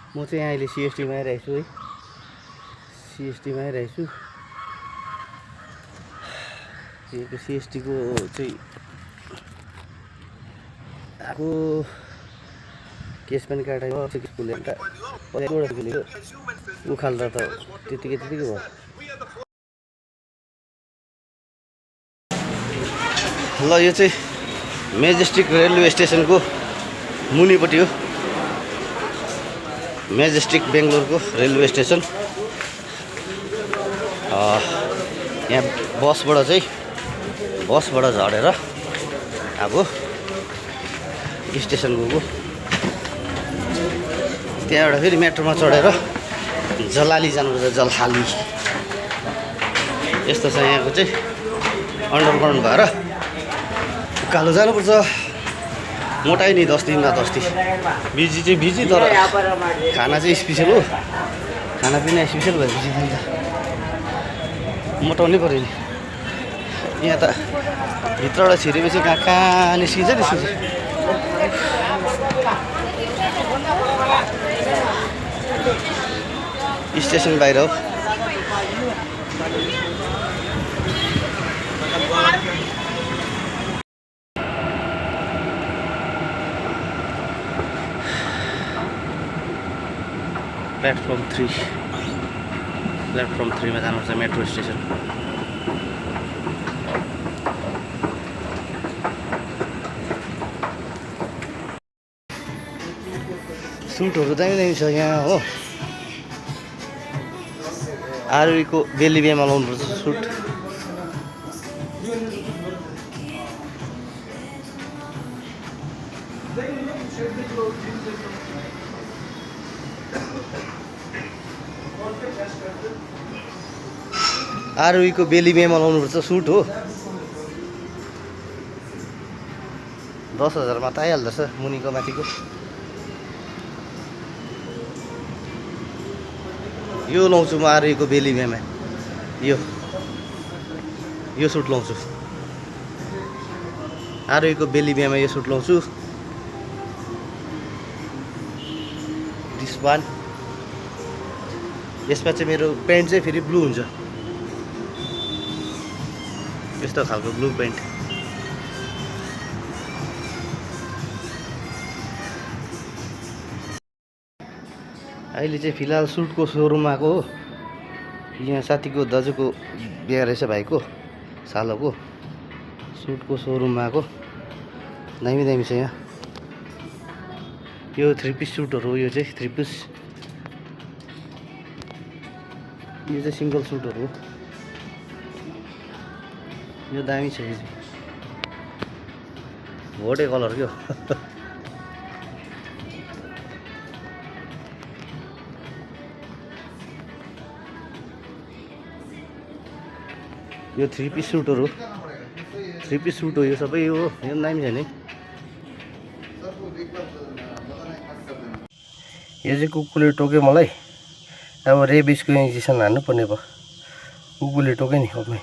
म चाहिँ अहिले सिएसटीमा आइरहेको छु है। सिएसटीमा आइरहेको छु। यो सिएसटीको चाहिँ आएको केस पनि काटेको स्कुलले उखाल्दा त त्यतिकै भयो। ल यो चाहिँ मेजेस्टिक रेलवे स्टेसनको मुनिपट्टि हो। मेजेस्टिक बेङ्गलोरको रेलवे स्टेसन। यहाँ बसबाट झरेर अब स्टेसन गएको। त्यहाँबाट फेरि मेट्रोमा चढेर जलाली जानुपर्छ। जलहाली यस्तो छ यहाँको चाहिँ अन्डरग्राउन्ड भएर उकालो जानुपर्छ। मोटाइ नि 10 दिनमा 10 दिन। बिजी चाहिँ बिजी, तर खाना चाहिँ स्पेसल हो। खानापिना स्पेसल भएपछि त मोटाउनै पऱ्यो नि। यहाँ त भित्रबाट छिरेपछि कहाँ निस्किन्छ निस्किन्छ। स्टेसन बाहिर हो। प्लेटफर्म 3 मा जानुपर्छ मेट्रो स्टेसन। सुटहरू दामी छ यहाँ हो। आरवीको बेली बिहामा लाउनुपर्छ सुट। आरवीको बेली बिहामा लाउनुपर्छ सुट हो। 10,000 मा त आइहाल्दछ मुनिको माथिको। यो लाउँछु म आरवीको बेली बिहामा। यो सुट लाउँछु। आरवीको बेली बिहामा यो सुट लाउँछु। This one. यसमा चाहिँ मेरो पेन्ट चाहिँ फेरि ब्लू हुन्छ। यस्तो खालको ब्लू पेन्ट। अहिले चाहिँ फिलहाल सुटको सोरुममा आएको हो। यहाँ साथीको दाजुको बिहा रहेछ, भाइको सालोको। सुटको सोरुममा आएको। दामी छ यहाँ। यो 3 पिस सुटहरू हो। यो चाहिँ 3 पिस। यो चाहिँ सिङ्गल सुटहरू हो। यो दामी छ। यो चाहिँ भोटे कलर क्या। यो 3 पिस सुटहरू। 3 पिस सुट हो यो सबै। यो दामी छ नि। यो चाहिँ कुकुरले टोक्यो मलाई। अब रेबिसको इन्जेक्सन हान्नु पर्ने भयो। कुकुरले टोक्यो नि।